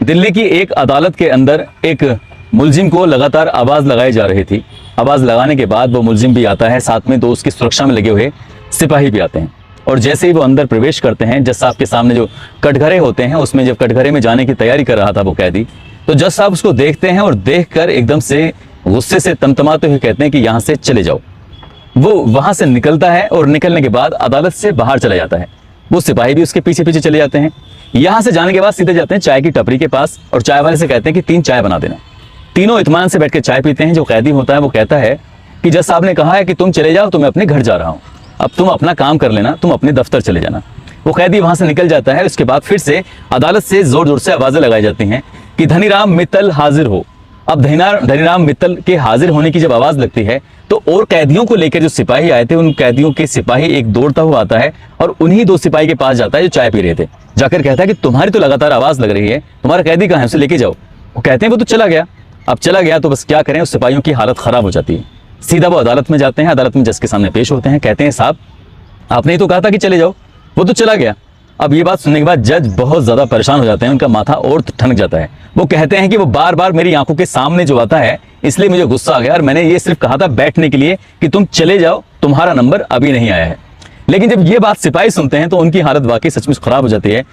दिल्ली की एक अदालत के अंदर एक मुलजिम को लगातार आवाज लगाई जा रही थी। आवाज लगाने के बाद वो मुलजिम भी आता है, साथ में दो उसकी सुरक्षा में लगे हुए सिपाही भी आते हैं। और जैसे ही वो अंदर प्रवेश करते हैं, जज साहब के सामने जो कटघरे होते हैं, उसमें जब कटघरे में जाने की तैयारी कर रहा था वो कैदी, तो जज साहब उसको देखते हैं और देखकर एकदम से गुस्से से तमतमाते हुए कहते हैं कि यहाँ से चले जाओ। वो वहां से निकलता है और निकलने के बाद अदालत से बाहर चला जाता है। वो सिपाही भी उसके पीछे पीछे चले जाते हैं। यहां से जाने के बाद सीधे जाते हैं चाय की टपरी के पास और चाय वाले से कहते हैं कि 3 चाय बना देना। तीनों इत्मीनान से बैठ के चाय पीते हैं। जो कैदी होता है वो कहता है कि जज साहब ने कहा है कि तुम चले जाओ, तो मैं अपने घर जा रहा हूं, अब तुम अपना काम कर लेना, तुम अपने दफ्तर चले जाना। वो कैदी वहां से निकल जाता है। उसके बाद फिर से अदालत से जोर जोर से आवाजें लगाई जाती हैं कि धनीराम मित्तल हाजिर हो। अब धनीराम मित्तल के हाजिर होने की जब आवाज लगती है तो और कैदियों को लेकर जो सिपाही आए थे, उन कैदियों के सिपाही एक दौड़ता हुआ आता है और उन्हीं 2 सिपाही के पास जाता है जो चाय पी रहे थे। जाकर कहता है कि तुम्हारी तो लगातार आवाज लग रही है, तुम्हारा कैदी कहाँ है, उसे लेके जाओ। वो कहते हैं वो तो चला गया। अब चला गया तो बस क्या करें, उस सिपाहियों की हालत खराब हो जाती है। सीधा वो अदालत में जाते हैं। अदालत में जज के सामने पेश होते हैं। कहते हैं साहब आपने ही तो कहा था कि चले जाओ, वो तो चला गया। अब ये बात सुनने के बाद जज बहुत ज्यादा परेशान हो जाते हैं, उनका माथा और ठनक जाता है। वो कहते हैं कि वो बार बार मेरी आंखों के सामने जो आता है, इसलिए मुझे गुस्सा आ गया और मैंने ये सिर्फ कहा था बैठने के लिए कि तुम चले जाओ, तुम्हारा नंबर अभी नहीं आया है। लेकिन जब ये बात सिपाही सुनते हैं तो उनकी हालत वाकई सचमुच खराब हो जाती है।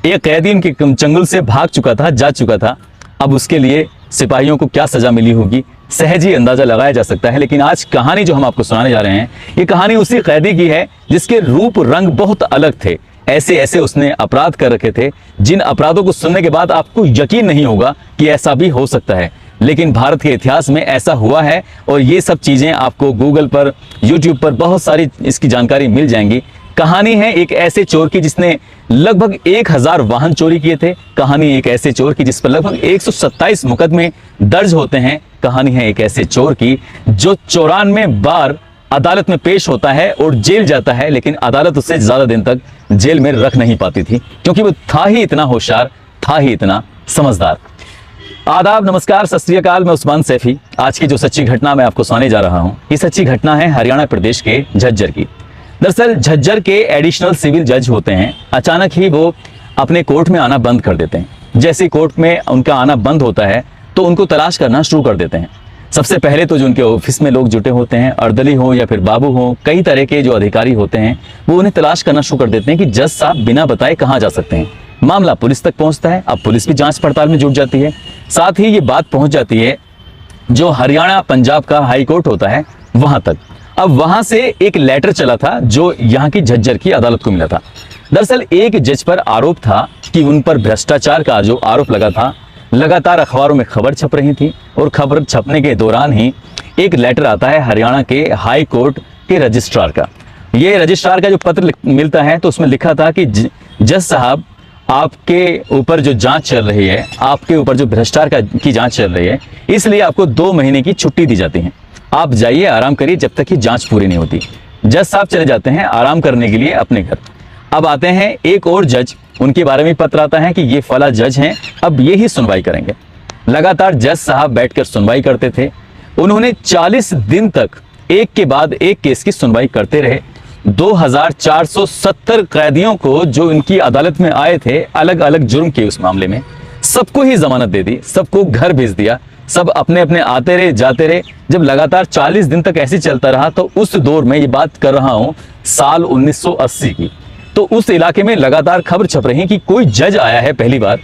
एक कैदी उनके चंगुल से भाग चुका था, जा चुका था। अब उसके लिए सिपाहियों को क्या सजा मिली होगी, सहज ही अंदाजा लगाया जा सकता है। लेकिन आज कहानी जो हम आपको सुनाने जा रहे हैं, ये कहानी उसी कैदी की है जिसके रूप रंग बहुत अलग थे। ऐसे ऐसे उसने अपराध कर रखे थे जिन अपराधों को सुनने के बाद आपको यकीन नहीं होगा कि ऐसा भी हो सकता है। लेकिन भारत के इतिहास में ऐसा हुआ है और ये सब चीजें आपको गूगल पर, यूट्यूब पर बहुत सारी इसकी जानकारी मिल जाएंगी। कहानी है एक ऐसे चोर की जिसने लगभग 1000 वाहन चोरी किए थे। कहानी एक ऐसे चोर की जिस पर लगभग 127 मुकदमे दर्ज होते हैं। कहानी है एक ऐसे चोर की जो 94 बार अदालत में पेश होता है और जेल जाता है, लेकिन अदालत उसे ज्यादा दिन तक जेल में रख नहीं पाती थी क्योंकि वो था ही इतना होशियार, था ही इतना समझदार। आदाब, नमस्कार, सत श्री अकाल। मैं उस्मान सैफी। आज की जो सच्ची घटना मैं आपको सुनाने जा रहा हूं, ये सच्ची घटना है हरियाणा प्रदेश के झज्जर की। दरअसल झज्जर के एडिशनल सिविल जज होते हैं, अचानक ही वो अपने कोर्ट में आना बंद कर देते हैं। जैसे कोर्ट में उनका आना बंद होता है तो उनको तलाश करना शुरू कर देते हैं। सबसे पहले तो जो उनके ऑफिस में लोग जुटे होते हैं, अर्दली हो या फिर बाबू हो, कई तरह के जो अधिकारी होते हैं, वो उन्हें तलाश करना शुरू कर देते हैं कि जज साहब बिना बताए कहाँ जा सकते हैं। मामला पुलिस तक पहुंचता है। अब पुलिस भी जांच पड़ताल में जुट जाती है। साथ ही ये बात पहुंच जाती है जो हरियाणा पंजाब का हाई कोर्ट होता है वहां तक। अब वहां से एक लेटर चला था जो यहाँ की झज्जर की अदालत को मिला था। दरअसल एक जज पर आरोप था कि उन पर भ्रष्टाचार का जो आरोप लगा था। लगातार अखबारों में खबर छप रही थी और खबर छपने के दौरान ही एक लेटर आता है हरियाणा के हाई कोर्ट के रजिस्ट्रार का। ये रजिस्ट्रार का जो पत्र मिलता है तो उसमें लिखा था कि जज साहब आपके ऊपर जो जांच चल रही है, आपके ऊपर जो भ्रष्टाचार की जांच चल रही है, इसलिए आपको 2 महीने की छुट्टी दी जाती है। आप जाइए, आराम करिए जब तक कि जांच पूरी नहीं होती। जज साहब चले जाते हैं आराम करने के लिए अपने घर। अब आते हैं एक और जज, उनके बारे में पत्र आता है कि ये फला जज हैं, अब ये ही सुनवाई करेंगे। लगातार जज साहब बैठकर सुनवाई करते थे। उन्होंने 40 दिन तक एक के बाद एक केस की सुनवाई करते रहे। 2470 कैदियों को जो इनकी अदालत में आए थे अलग अलग जुर्म के उस मामले में, सबको ही जमानत दे दी, सबको घर भेज दिया। सब अपने अपने आते रहे जाते रहे। जब लगातार 40 दिन तक ऐसे चलता रहा तो उस दौर में, ये बात कर रहा हूं साल 1980 की, तो उस इलाके में लगातार खबर छप रही कि कोई जज आया है पहली बार,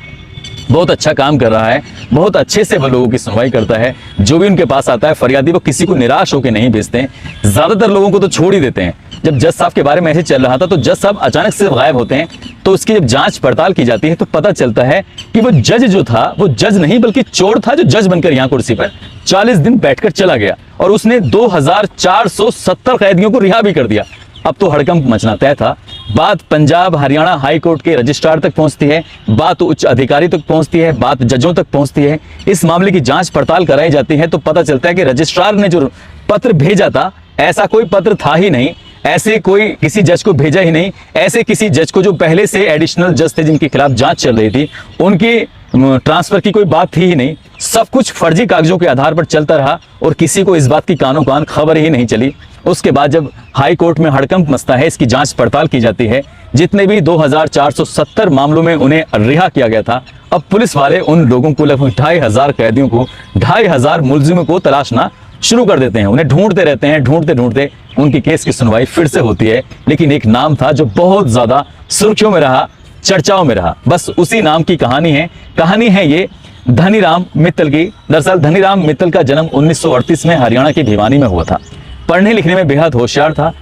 बहुत अच्छा काम कर रहा है, बहुत अच्छे से वो लोगों की सुनवाई करता है। जो भी उनके पास आता है फरियादी, वो किसी को निराश होकर नहीं भेजते हैं, ज्यादातर लोगों को तो छोड़ ही देते हैं। जब जज साहब के बारे में ऐसे चल रहा था तो जज साहब अचानक से गायब होते हैं। तो उसकी जब जांच पड़ताल की जाती है तो पता चलता है कि वो जज जो था वो जज नहीं बल्कि चोर था, जो जज बनकर यहाँ कुर्सी पर 40 दिन बैठकर चला गया और उसने 2470 कैदियों को रिहा भी कर दिया। अब तो हड़कंप मचना तय था। बात पंजाब हरियाणा हाई कोर्ट के रजिस्ट्रार तक पहुंचती है, बात उच्च अधिकारी तक पहुंचती है, बात जजों तक पहुंचती है। इस मामले की जांच पड़ताल कराई जाती है तो पता चलता है कि रजिस्ट्रार ने जो पत्र भेजा था, ऐसा कोई पत्र था ही नहीं, ऐसे कोई किसी जज को भेजा ही नहीं। ऐसे किसी जज को जो पहले से एडिशनल जज थे जिनके खिलाफ जांच चल रही थी, उनकी ट्रांसफर की कोई बात थी ही नहीं। सब कुछ फर्जी कागजों के आधार पर चलता रहा और किसी को इस बात की कानों कान खबर ही नहीं चली। उसके बाद जब हाई कोर्ट में हड़कंप मचता है, इसकी जांच पड़ताल की जाती है। जितने भी 2470 मामलों में उन्हें रिहा किया गया था, अब पुलिस वाले उन लोगों को, लगभग 2500 कैदियों को, 2500 मुलजिमों को तलाशना शुरू कर देते हैं। उन्हें ढूंढते रहते हैं, ढूंढते ढूंढते उनकी केस की सुनवाई फिर से होती है। लेकिन एक नाम था जो बहुत ज्यादा सुर्खियों में रहा, चर्चाओं में रहा, बस उसी नाम की कहानी है। कहानी है ये धनीराम मित्तल की। दरअसल धनीराम मित्तल का जन्म 1938 में हरियाणा के भिवानी में हुआ था। पढ़ने लिखने में बेहद होशियार था।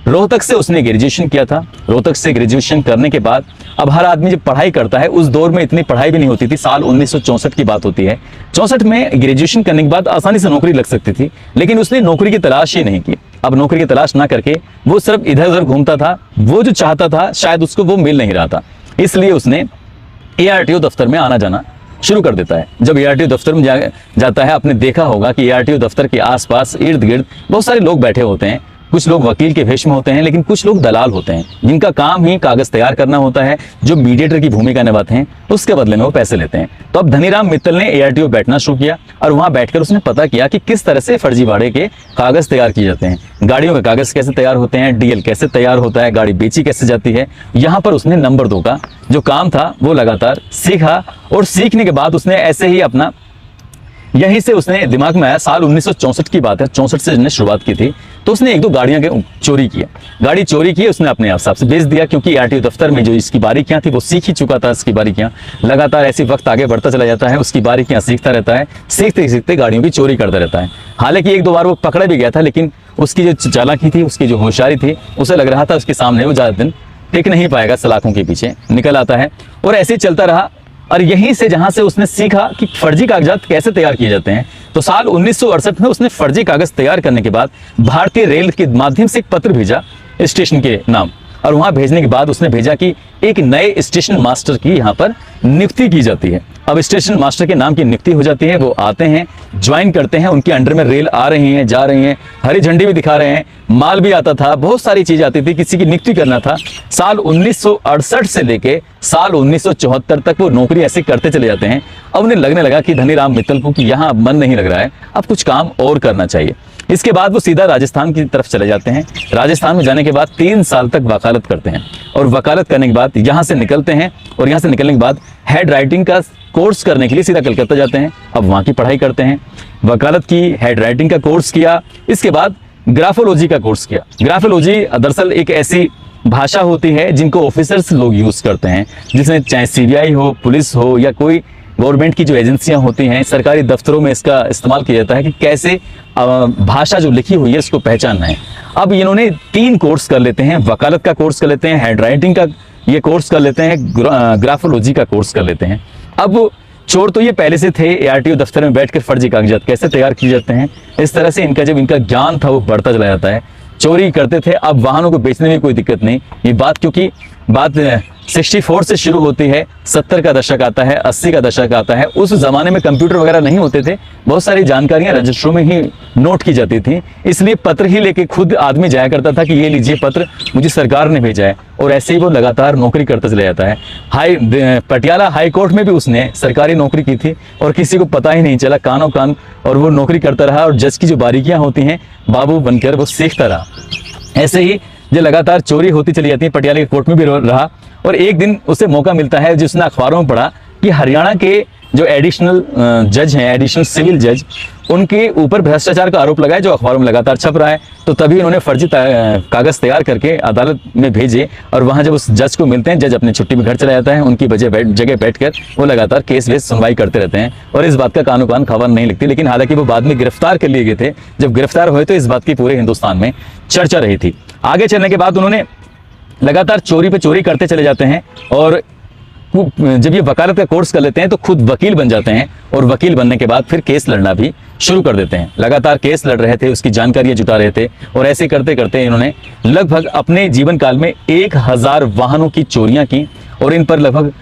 रोहतक से उसने ग्रेजुएशन किया था। रोहतक से ग्रेजुएशन करने के बाद अब हर आदमी जब पढ़ाई करता है, उस दौर में इतनी पढ़ाई भी नहीं होती थी, साल 1964 की बात होती है। 64 में ग्रेजुएशन करने के बाद आसानी से नौकरी लग सकती थी, लेकिन उसने नौकरी की तलाश ही नहीं की। अब नौकरी की तलाश ना करके वो सिर्फ इधर उधर घूमता था। वो जो चाहता था शायद उसको वो मिल नहीं रहा था, इसलिए उसने ARTO दफ्तर में आना जाना शुरू कर देता है। जब ARTO दफ्तर में जाता है, आपने देखा होगा कि ARTO दफ्तर के आसपास इर्द गिर्द बहुत सारे लोग बैठे होते हैं। कुछ लोग वकील के भेष में होते हैं, लेकिन कुछ लोग दलाल होते हैं, जिनका काम ही कागज तैयार करना होता है, जो मीडिएटर की भूमिका निभाते हैं, उसके बदले में वो पैसे लेते हैं। तो अब धनीराम मित्तल ने ARTO बैठना शुरू किया और वहां बैठकर उसने पता किया कि किस तरह से फर्जीवाड़े के कागज तैयार किए जाते हैं, गाड़ियों के कागज कैसे तैयार होते हैं, DL कैसे तैयार होता है, गाड़ी बेची कैसे जाती है। यहाँ पर उसने नंबर 2 का जो काम था वो लगातार सीखा, और सीखने के बाद उसने ऐसे ही अपना, यहीं से उसने दिमाग में आया, साल 1964 की बात है, 64 से उसने शुरुआत की थी, तो उसने 1-2 गाड़ियां चोरी किया। गाड़ी चोरी की, उसने अपने हिसाब से बेच दिया, क्योंकि ARTO दफ्तर में जो इसकी बारीकियां थी वो सीख ही चुका था। इसकी बारीकियां लगातार ऐसी वक्त आगे बढ़ता चला जाता है, उसकी बारीकियां सीखता रहता है, सीखते सीखते गाड़ियों की चोरी करता रहता है। हालांकि 1-2 बार वो पकड़ा भी गया था, लेकिन उसकी जो चालाकी थी, उसकी जो होशियारी थी, उसे लग रहा था उसके सामने वो ज्यादा दिन टिक नहीं पाएगा, सलाखों के पीछे निकल आता है। और ऐसे ही चलता रहा, और यहीं से जहां से उसने सीखा कि फर्जी कागजात कैसे तैयार किए जाते हैं, तो साल 1968 में उसने फर्जी कागज तैयार करने के बाद भारतीय रेल के माध्यम से एक पत्र भेजा स्टेशन के नाम, और वहां भेजने के बाद उसने भेजा कि एक नए स्टेशन मास्टर की यहाँ पर नियुक्ति की जाती है। अब स्टेशन मास्टर के नाम की नियुक्ति हो जाती है, वो आते हैं, ज्वाइन करते हैं, उनके अंडर में रेल आ रही हैं, जा रही हैं, हरी झंडी भी दिखा रहे हैं, माल भी आता था, बहुत सारी चीज आती थी, किसी की नियुक्ति करना था। साल 1968 से लेके साल 1974 तक वो नौकरी ऐसे करते चले जाते हैं। अब उन्हें लगने लगा कि धनीराम मित्तल को कि यहाँ अब मन नहीं लग रहा है, अब कुछ काम और करना चाहिए। इसके बाद वो सीधा राजस्थान की तरफ चले जाते हैं। राजस्थान में जाने के बाद 3 साल तक वकालत करते हैं, और वकालत करने के बाद यहाँ से निकलते हैं, और यहाँ से निकलने के बाद हेड राइटिंग का कोर्स करने के लिए सीधा कलकत्ता जाते हैं। अब वहाँ की पढ़ाई करते हैं, वकालत की, हेड राइटिंग का कोर्स किया, इसके बाद ग्राफोलॉजी का कोर्स किया। ग्राफोलॉजी दरअसल एक ऐसी भाषा होती है जिनको ऑफिसर्स लोग यूज करते हैं, जिसमें चाहे CBI हो, पुलिस हो, या कोई गवर्नमेंट की जो एजेंसियां होती हैं, सरकारी दफ्तरों में इसका इस्तेमाल किया जाता है कि कैसे भाषा जो लिखी हुई है उसको पहचानना है। अब इन्होंने 3 कोर्स कर लेते हैं, वकालत का कोर्स कर लेते हैं, हेड राइटिंग का ये कोर्स कर लेते हैं, ग्राफोलॉजी का कोर्स कर लेते हैं। अब चोर तो ये पहले से थे, ARTO दफ्तर में बैठकर फर्जी कागजात कैसे तैयार किए जाते हैं, इस तरह से इनका जब इनका ज्ञान था वो बढ़ता चला जाता है। चोरी करते थे, अब वाहनों को बेचने में कोई दिक्कत नहीं। ये बात क्योंकि बात 64 से शुरू होती है, 70 का दशक आता है, 80 का दशक आता है। उस जमाने में कंप्यूटर वगैरह नहीं होते थे, बहुत सारी जानकारियां रजिस्टरों में ही नोट की जाती थी, इसलिए पत्र ही लेके खुद आदमी जाया करता था कि ये लीजिए पत्र, मुझे सरकार ने भेजा है, और ऐसे ही वो लगातार नौकरी करता चला जाता है। पटियाला हाई कोर्ट में भी उसने सरकारी नौकरी की थी, और किसी को पता ही नहीं चला, कानों कान, और वो नौकरी करता रहा, और जज की जो बारीकियां होती हैं बाबू बनकर वो सीखता रहा। ऐसे ही जो लगातार चोरी होती चली जाती है, पटियाला के कोर्ट में भी रहा, और एक दिन उसे मौका मिलता है, जिसने अखबारों में पढ़ा कि हरियाणा के जो एडिशनल जज हैं, एडिशनल सिविल जज, उनके ऊपर भ्रष्टाचार का आरोप लगा है, जो अखबारों में लगातार छप रहा है। तो तभी उन्होंने फर्जी कागज तैयार करके अदालत में भेजे, और वहां जब उस जज को मिलते हैं, जज अपनी छुट्टी में घर चला जाता है, उनकी जगह बैठकर वो लगातार केस वेस सुनवाई करते रहते हैं, और इस बात का कानो कान खबर नहीं लिखती। लेकिन हालांकि वो बाद में गिरफ्तार कर लिए गए थे। जब गिरफ्तार हुए तो इस बात की पूरे हिंदुस्तान में चर्चा रही थी। आगे चलने के बाद उन्होंने लगातार चोरी पे चोरी करते चले जाते हैं, और जब ये वकालत का कोर्स कर लेते हैं तो खुद वकील बन जाते हैं, और वकील बनने के बाद फिर केस लड़ना भी शुरू कर देते हैं। लगातार केस लड़ रहे थे, उसकी जानकारियां जुटा रहे थे, और ऐसे करते करते इन्होंने लगभग अपने जीवन काल में 1000 वाहनों की चोरियां की, और इन पर लगभग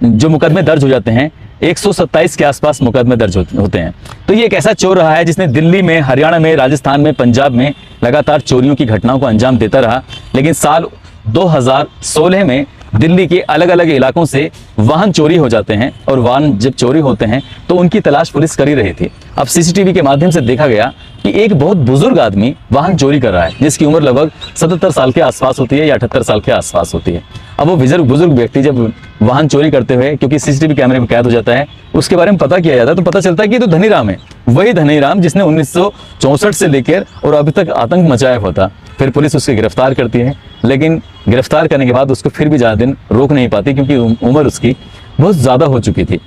जो मुकदमे दर्ज हो जाते हैं 127 के आसपास मुकदमे दर्ज होते हैं। तो ये एक ऐसा चोर रहा है जिसने दिल्ली में, हरियाणा में, राजस्थान में, पंजाब में लगातार चोरियों की घटनाओं को अंजाम देता रहा। लेकिन साल 2016 में दिल्ली के अलग अलग इलाकों से वाहन चोरी हो जाते हैं, और वाहन जब चोरी होते हैं तो उनकी तलाश पुलिस कर ही रही थी। अब CCTV के माध्यम से देखा गया कि एक बहुत बुजुर्ग आदमी वाहन चोरी कर रहा है, जिसकी उम्र लगभग 77 साल के आसपास होती है, या 78 साल के आसपास होती है। अब वो बुजुर्ग व्यक्ति जब वाहन चोरी करते हुए, क्योंकि सीसीटीवी कैमरे में कैद हो जाता है, उसके बारे में पता किया जाता है तो पता चलता है कि ये तो धनीराम है, वही धनीराम जिसने 1964 से लेकर और अभी तक आतंक मचाया हुआ था। फिर पुलिस उसको गिरफ्तार करती है, लेकिन गिरफ्तार करने के बाद उसको फिर भी ज़्यादा दिन रोक नहीं पाती, क्योंकि उम्र उसकी बहुत ज़्यादा हो चुकी थी।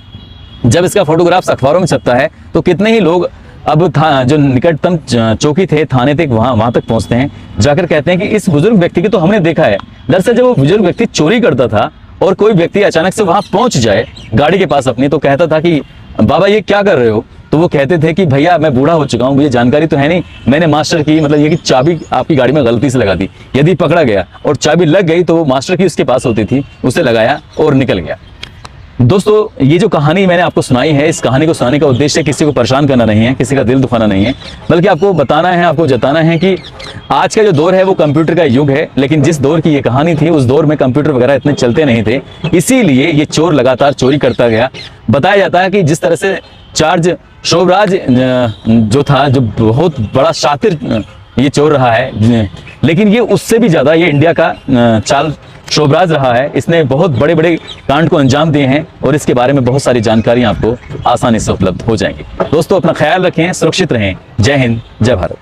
जब इसका फोटोग्राफ्स अखबारों में छपता है तो कितने ही लोग अब जो निकटतम चौकी थे, थाने तक, वहां तक पहुंचते हैं, जाकर कहते हैं कि इस बुजुर्ग व्यक्ति को तो हमने देखा है। दरअसल जब वो बुजुर्ग व्यक्ति चोरी करता था और कोई व्यक्ति अचानक से वहां पहुंच जाए गाड़ी के पास अपनी, तो कहता था कि बाबा ये क्या कर रहे हो, तो वो कहते थे कि भैया मैं बूढ़ा हो चुका हूँ, मुझे जानकारी तो है नहीं, मैंने मास्टर की मतलब ये कि चाबी आपकी गाड़ी में गलती से लगा दी, यदि पकड़ा गया और चाबी लग गई तो वो मास्टर की उसके पास होती थी, उसे लगाया और निकल गया। दोस्तों ये जो कहानी मैंने आपको सुनाई है, इस कहानी को सुनाने का उद्देश्य किसी को परेशान करना नहीं है, किसी का दिल दुखाना नहीं है, बल्कि आपको बताना है, आपको जताना है कि आज का जो दौर है वो कंप्यूटर का युग है, लेकिन जिस दौर की ये कहानी थी उस दौर में कंप्यूटर वगैरह इतने चलते नहीं थे, इसीलिए ये चोर लगातार चोरी करता गया। बताया जाता है कि जिस तरह से चार्ज शोभराज जो था, जो बहुत बड़ा शातिर ये चोर रहा है, लेकिन ये उससे भी ज्यादा ये इंडिया का चाल शोभराज रहा है। इसने बहुत बड़े बड़े कांड को अंजाम दिए हैं और इसके बारे में बहुत सारी जानकारी आपको आसानी से उपलब्ध हो जाएंगी। दोस्तों अपना ख्याल रखें, सुरक्षित रहें। जय हिंद, जय भारत।